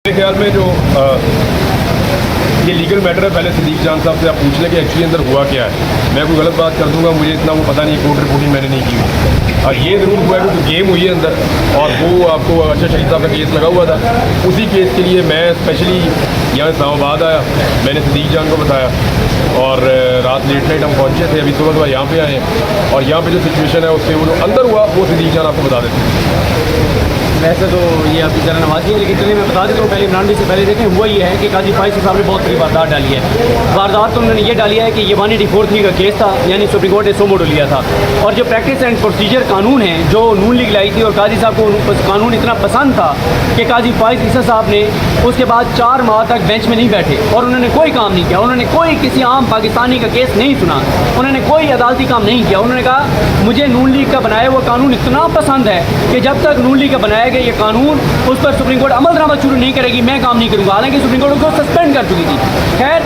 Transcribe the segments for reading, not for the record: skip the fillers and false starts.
मेरे ख्याल में जो ये लीगल मैटर है, पहले सदीक जान साहब से आप पूछ लें कि एक्चुअली अंदर हुआ क्या है। मैं कोई गलत बात कर दूंगा, मुझे इतना वो पता नहीं, कोर्ट रिपोर्टिंग मैंने नहीं की हुई। और ये ज़रूर हुआ है कि गेम हुई है अंदर, और वो आपको अच्छा शहीद साहब का केस लगा हुआ था। उसी केस के लिए मैं स्पेशली यहाँ इस्लामाबाद आया, मैंने सदीक जान को बताया, और रात लेट नाइट हम पहुँचे थे, अभी सुबह यहाँ पे आए हैं, और यहाँ पे जो सिचुएशन है उससे वो जो अंदर हुआ वो सदीक जान आपको बता देते हैं। वैसे तो ये आपकी जरा नवाजी है, लेकिन चलिए मैं बता देता हूँ पहले इमरान जी से पहले देखें। हुआ ये है कि काजी फाइज साहब ने बहुत बड़ी वारदात डाली है। वारदात तो उन्होंने ये डाली है कि ये 184(3) का केस था, यानी सुप्रीम कोर्ट ने सो मोटो लिया था, और जो प्रैक्टिस एंड प्रोसीजर कानून है जो नून लीग लाई थी, और काजी साहब को कानून इतना पसंद था कि काजी फाइज ईसा साहब ने उसके बाद 4 माह तक बेंच में नहीं बैठे, और उन्होंने कोई काम नहीं किया। उन्होंने कोई किसी आम पाकिस्तानी का केस नहीं सुना, उन्होंने कोई अदालती काम नहीं किया। उन्होंने कहा मुझे नून लीग का बनाया हुआ कानून इतना पसंद है कि जब तक नून लीग का बनाया गया ये कानून उस पर सुप्रीम कोर्ट अमलनामा शुरू नहीं करेगी, मैं काम नहीं करूंगा। हालांकि सुप्रीम कोर्ट उसको सस्पेंड कर चुकी थी। खैर,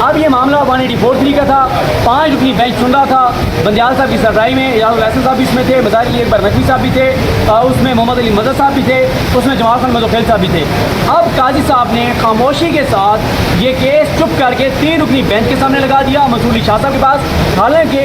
अब ये मामला 184(3) का था, 5 रुकनी बेंच सुन रहा था। बंदियाल साहब की सरबराही में याद वैसल साहब भी इसमें थे, मज़ार की अकबर नकवी साहब भी थे, उसमें मोहम्मद अली मदद साहब भी थे, उसमें जमाल खान मजोखेल साहब भी थे। अब काजी साहब ने खामोशी के साथ ये केस चुप करके 3 रुकनी बेंच के सामने लगा दिया, मंसूर अली शाह साहब के पास। हालांकि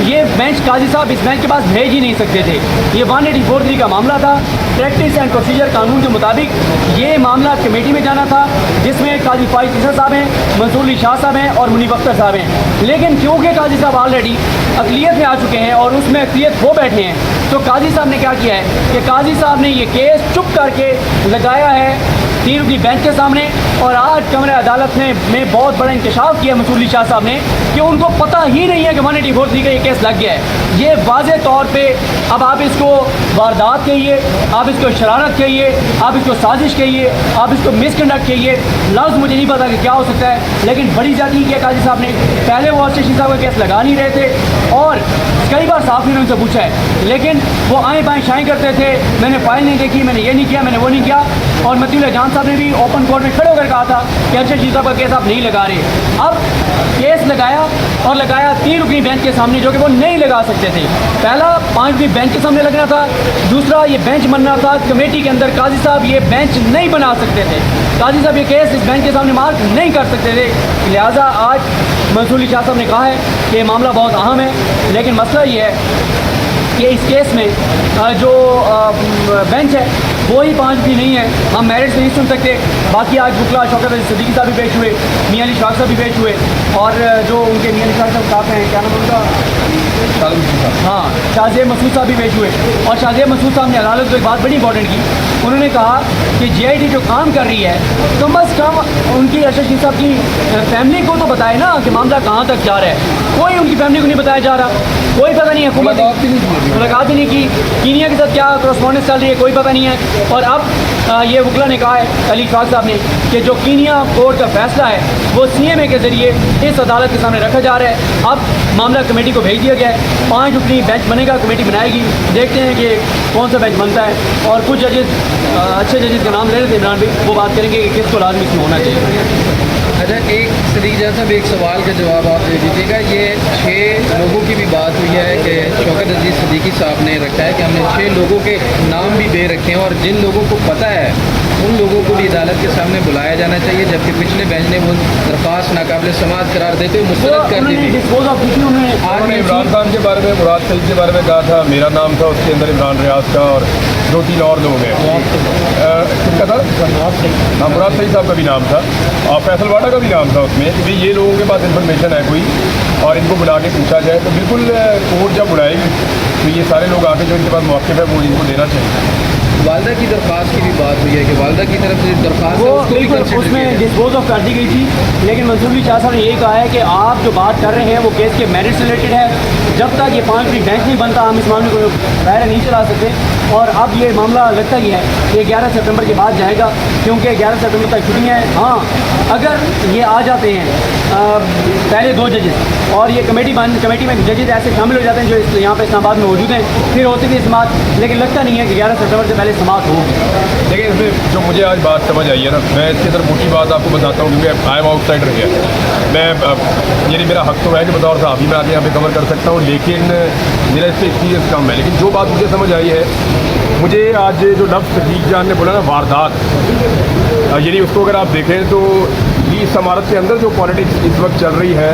ये बेंच काजी साहब इस बेंच के पास भेज ही नहीं सकते थे। ये 184(3) का मामला था। प्रैक्टिस एंड प्रोसीजर कानून के मुताबिक ये मामला कमेटी में जाना था, जिसमें काजी फाइज ईसा साहब हैं, मंसूर अली शाह साहब हैं और मुनीब अख्तर साहब हैं। लेकिन क्योंकि काजी साहब ऑलरेडी अक़लियत में आ चुके हैं और उसमें अक़लियत हो बैठे हैं, तो काजी साहब ने क्या किया है कि काजी साहब ने ये केस चुप करके लगाया है 3 रुकनी बेंच के सामने। और आज कमरे अदालत में बहुत बड़ा इंकशाफ किया मंसूर अली शाह साहब ने कि उनको पता ही नहीं है कि 184(3) का ये केस लग गया है। ये वाज़े तौर पर अब आप इसको वारदात कहिए, आप इसको शरारत कहिए, आप इसको साजिश कहिए, आप इसको मिसकंडक्ट कहिए, लफ्ज़ मुझे नहीं पता कि क्या हो सकता है, लेकिन बड़ी ज़्यादती किया काजी साहब ने। पहले वो अर्शद साहब का केस लगा नहीं रहे थे, और कई बार साफ़ी ने उनसे पूछा है, लेकिन वो आएँ बाएँ शाएँ करते थे, मैंने फाइल नहीं देखी, मैंने ये नहीं किया, मैंने वो नहीं किया। और मतीउल्लाह जान साहब ने भी ओपन कोर्ट में खड़े होकर कहा था कि अर्शद साहब का केस आप नहीं लगा रहे। अब केस लगाया, और लगाया 3 रुकनी बेंच के सामने, जो कि वो नहीं लगा सकते थे। पहला 5 रुकनी बेंच के सामने लगना था, दूसरा ये बेंच बनना था कमेटी के अंदर। काजी साहब ये बेंच नहीं बना सकते थे, काजी साहब ये केस इस बेंच के सामने मार्क नहीं कर सकते थे। लिहाजा आज मंसूर अली शाह साहब ने कहा है कि मामला बहुत अहम है, लेकिन मसला ये है कि इस केस में जो बेंच है वो ही 5 भी नहीं है, हम मेरिट से नहीं सुन सकते। बाकी आज बुकला शौकत अली सिद्दीकी साहब भी पेश हुए, मियां अली शाह साहब भी पेश हुए, और जो उनके मियां अली शाह साहब साहब हैं, क्या नाम उनका, हाँ, शाहजेब मसूद साहब भी पेश हुए। और शाहजेब मसूद साहब ने अदालत को एक बात बड़ी इंपॉर्टेंट की, उन्होंने कहा कि GIT जो काम कर रही है, तो बस कम उनकी अर्शद साहब की फैमिली को तो बताए ना कि मामला कहाँ तक जा रहा है। कोई उनकी फैमिली को नहीं बताया जा रहा, कोई पता नहीं है, मुलाकात ही नहीं की, कीनिया के साथ क्या करस्पॉन्डेंस चल रही है कोई पता नहीं है। और अब ये वकला ने कहा है, अली फाक साहब ने, कि जो कीनिया कोर्ट का फैसला है वो CMA के ज़रिए इस अदालत के सामने रखा जा रहा है। अब मामला कमेटी को भेज दिया गया है, 5 रुकनी बेंच बनेगा, कमेटी बनाएगी, देखते हैं कि कौन सा बेंच बनता है। और कुछ जजेस, अच्छे जजेस का नाम ले रहे थे इमरान भाई, वो बात करेंगे कि किसको लाजमी इसमें होना चाहिए। अच्छा, एक सदीक जान साहब, एक सवाल का जवाब आप दे दीजिएगा। ये 6 लोगों की भी बात हुई है कि शौकत अजीज़ सिद्दीकी साहब ने रखा है कि हमने 6 लोगों के नाम भी दे रखे हैं, और जिन लोगों को पता है उन लोगों को भी अदालत के सामने बुलाया जाना चाहिए, जबकि पिछले बेंच ने वो दरख्वास्त नाकाबिल समाअत करार देते हुए मुस्तरद कर दी थी। आपने इमरान खान के बारे में, मुराद सईद के बारे में कहा था, मेरा नाम था उसके अंदर, इमरान रियाज का, और 2-3 और लोग हैं। किसका था? हाँ, मुराद सईद साहब का भी नाम था, और फैसल वाडा का भी नाम था उसमें, कि भाई ये लोगों के पास इन्फॉर्मेशन है कोई, और इनको बुला के पूछा जाए। तो बिल्कुल कोर्ट जब बुलाएगी तो ये सारे लोग आके जो इनके पास मौक़िफ़ है वो इनको देना चाहिए। वालदा की दरख्वास्त की भी बात हुई है कि वालदा की तरफ से दरख्वास्त है उसको भी कंसिडर उसमें डिस्पोज ऑफ कर दी गई थी, लेकिन मंसूर अली शाह साहब ने यही कहा है कि आप जो बात कर रहे हैं वो केस के मेरिट से रिलेटेड है। जब तक ये 5 रुकनी बेंच नहीं बनता हम इस मामले को दायरा नहीं चला सकते। और अब ये मामला लगता ही है कि 11 सितंबर के बाद जाएगा, क्योंकि 11 सितंबर तक छुट्टियाँ हैं। हाँ, अगर ये आ जाते हैं पहले 2 जजेस, और ये कमेटी में जजेस ऐसे शामिल हो जाते हैं जो यहाँ पर इस्लामाबाद में मौजूद हैं, फिर होती थी समाअत, लेकिन लगता नहीं है कि 11 सितंबर से पहले समाअत होगी। लेकिन इसमें जो मुझे आज बात समझ आई है ना, मैं इसके अंदर मोटी बात आपको बताता हूँ क्योंकि आई एम आउटसाइडर है। मैं यानी मेरा हक तो है कि बतौर साहबी मैं आके यहाँ पे कवर कर सकता हूँ, लेकिन मेरा इससे एक्सपीरियंस कम है। लेकिन जो बात मुझे समझ आई है, मुझे आज जो लफ्ज़ सदीक जान ने बोला ना वारदात, यानी उसको अगर आप देखें तो इस इमारत के अंदर जो पॉलिटिक्स इस वक्त चल रही है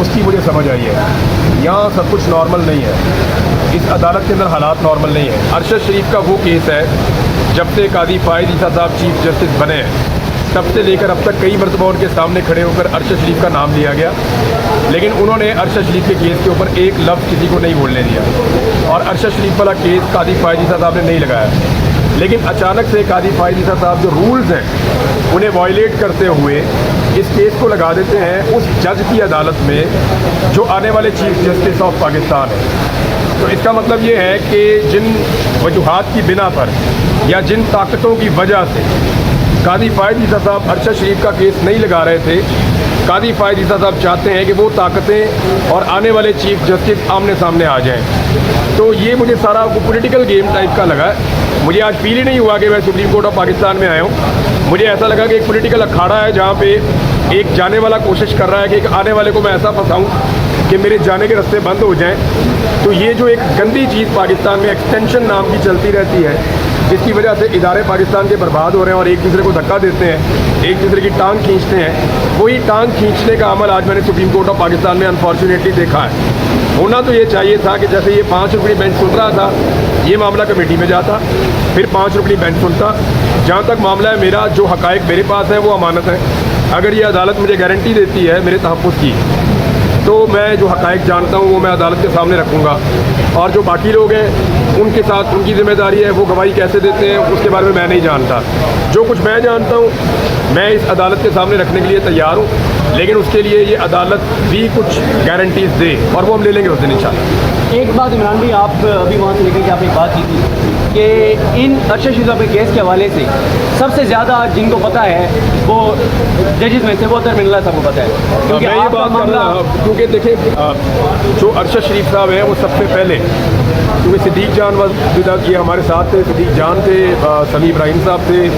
उसकी मुझे समझ आई है। यहाँ सब कुछ नॉर्मल नहीं है, इस अदालत के अंदर हालात नॉर्मल नहीं है। अरशद शरीफ का वो केस है, जब से कादी फ़ाइज़ ईसा साहब चीफ जस्टिस बने हैं तब से लेकर अब तक कई मरतबा उनके सामने खड़े होकर अरशद शरीफ का नाम लिया गया, लेकिन उन्होंने अरशद शरीफ के केस के ऊपर एक लफ्ज़ किसी को नहीं बोलने दिया। और अरशद शरीफ वाला केस कादी फ़ाइज़ ईसा साहब ने नहीं लगाया, लेकिन अचानक से कादी फ़ाइज़ ईसा साहब जो रूल्स हैं उन्हें वायलेट करते हुए इस केस को लगा देते हैं उस जज की अदालत में जो आने वाले चीफ जस्टिस ऑफ पाकिस्तान है। तो इसका मतलब ये है कि जिन वजूहात की बिना पर या जिन ताकतों की वजह से कादी फ़ाइज़ ईसा साहब अरशद शरीफ का केस नहीं लगा रहे थे, कादी फ़ाइज़ ईसा साहब चाहते हैं कि वो ताकतें और आने वाले चीफ जस्टिस आमने सामने आ जाएं। तो ये मुझे सारा पॉलिटिकल गेम टाइप का लगा। मुझे आज फील ही नहीं हुआ कि मैं सुप्रीम कोर्ट ऑफ पाकिस्तान में आया हूँ। मुझे ऐसा लगा कि एक पॉलिटिकल अखाड़ा है जहाँ पे एक जाने वाला कोशिश कर रहा है कि एक आने वाले को मैं ऐसा फंसाऊँ कि मेरे जाने के रास्ते बंद हो जाएं। तो ये जो एक गंदी चीज़ पाकिस्तान में एक्सटेंशन नाम की चलती रहती है, जिसकी वजह से इदारे पाकिस्तान के बर्बाद हो रहे हैं और एक दूसरे को धक्का देते हैं, एक दूसरे की टांग खींचते हैं, वही टांग खींचने का अमल आज मैंने सुप्रीम कोर्ट ऑफ पाकिस्तान में अनफॉर्चुनेटली देखा है। होना तो ये चाहिए था कि जैसे ये 5 रुपये बेंच सुन रहा था, ये मामला कमेटी में जाता, फिर 5 रुपये बेंच सुनता। जहाँ तक मामला है मेरा, जो हक़ाइक़ मेरे पास है वो अमानत है। अगर ये अदालत मुझे गारंटी देती है मेरे तहफ़्फ़ुज़ की, तो मैं जो हक़ाइक़ जानता हूँ वो मैं अदालत के सामने रखूँगा। और जो बाकी लोग हैं उनके साथ उनकी ज़िम्मेदारी है, वो गवाही कैसे देते हैं उसके बारे में मैं नहीं जानता। जो कुछ मैं जानता हूँ मैं इस अदालत के सामने रखने के लिए तैयार हूँ, लेकिन उसके लिए ये अदालत भी कुछ गारंटीज़ दे और वो हम ले लेंगे उस दिन इंशाल्लाह। एक बात इमरान भाई, आप अभी वहाँ से लेकर के आपने बात की थी कि इन अरशद शरीफ साहब के केस के हवाले से सबसे ज़्यादा जिनको पता है वो जजेस में से वो तरमिनल्ला साहब को पता है, क्योंकि मैं ये बात कर रहा हूँ क्योंकि देखिए जो अरशद शरीफ साहब हैं वो सबसे पहले, क्योंकि सिद्दीक जान ये हमारे साथ थे, सिद्दीक जान थे, समी इब्राहिम साहब थे,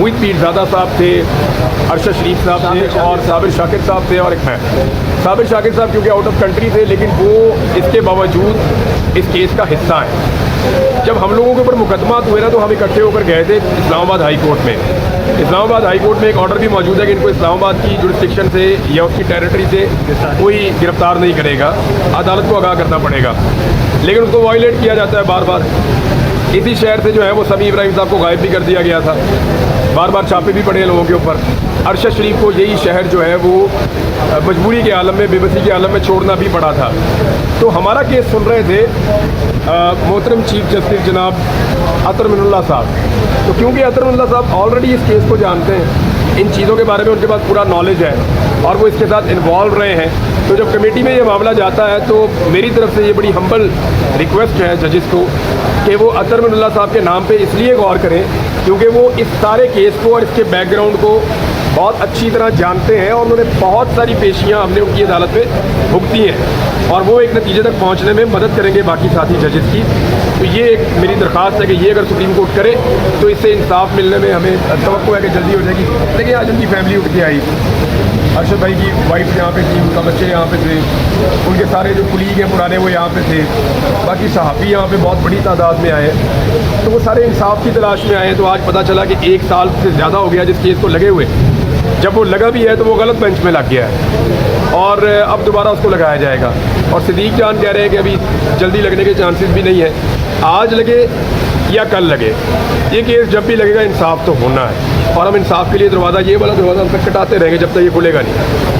मुहित पीरज़ादा साहब थे, अरशद शरीफ साहब थे और साबिर शाकिर साहब थे और एक मैं। साबिर शाकिर साहब क्योंकि आउट ऑफ कंट्री थे, लेकिन वो इसके बावजूद इस केस का हिस्सा है। जब हम लोगों के ऊपर मुकदमा हुए ना तो हम इकट्ठे होकर गए थे इस्लामाबाद हाई कोर्ट में। इस्लामाबाद हाई कोर्ट में एक ऑर्डर भी मौजूद है कि इनको इस्लामाबाद की जुरिस्डिक्शन से या उसकी टेरिटरी से कोई गिरफ्तार नहीं करेगा, अदालत को आगाह करना पड़ेगा, लेकिन उसको वायलेट किया जाता है बार बार। इसी शहर से जो है वो समी इब्राहिम साहब को गायब भी कर दिया गया था, बार बार छापे भी पड़े लोगों के ऊपर। अरशद शरीफ को यही शहर जो है वो मजबूरी के आलम में, बेबसी के आलम में छोड़ना भी पड़ा था। तो हमारा केस सुन रहे थे मोहतरम चीफ जस्टिस जनाब अतर मिनुल्लाह साहब। तो क्योंकि अतर मिनुल्लाह साहब ऑलरेडी इस केस को जानते हैं, इन चीज़ों के बारे में उनके पास पूरा नॉलेज है और वो इसके साथ इन्वॉल्व रहे हैं, तो जब कमेटी में ये मामला जाता है तो मेरी तरफ से ये बड़ी हम्बल रिक्वेस्ट है जजेस को कि वो अतर मिनुल्लाह साहब के नाम पे इसलिए गौर करें क्योंकि वो इस सारे केस को और इसके बैकग्राउंड को बहुत अच्छी तरह जानते हैं और उन्होंने बहुत सारी पेशियाँ हमने उनकी अदालत में भुगती हैं और वो एक नतीजे तक पहुंचने में मदद करेंगे बाकी साथी जजेस की। तो ये एक मेरी दरख्वास्त है कि ये अगर सुप्रीम कोर्ट करे तो इससे इंसाफ मिलने में हमें तवक्को है कि जल्दी हो जाएगी। देखिए आज उनकी फैमिली उठ के आई, अरशद भाई की वाइफ यहाँ पे थी, उनका बच्चे यहाँ पे थे, उनके सारे जो कुलीग हैं पुराने वो यहाँ पे थे, बाकी सहाफ़ी यहाँ पे बहुत बड़ी तादाद में आए, तो वो सारे इंसाफ की तलाश में आए। तो आज पता चला कि 1 साल से ज़्यादा हो गया जिस केस को लगे हुए, जब वो लगा भी है तो वो गलत बेंच में लग गया है और अब दोबारा उसको लगाया जाएगा। और सिद्दीक जान कह रहे हैं कि अभी जल्दी लगने के चांसेस भी नहीं है, आज लगे या कल लगे, ये केस जब भी लगेगा इंसाफ तो होना है और हम इंसाफ के लिए दरवाज़ा, ये वाला दरवाज़ा हम तक कटाते रहेंगे जब तक ये खुलेगा नहीं।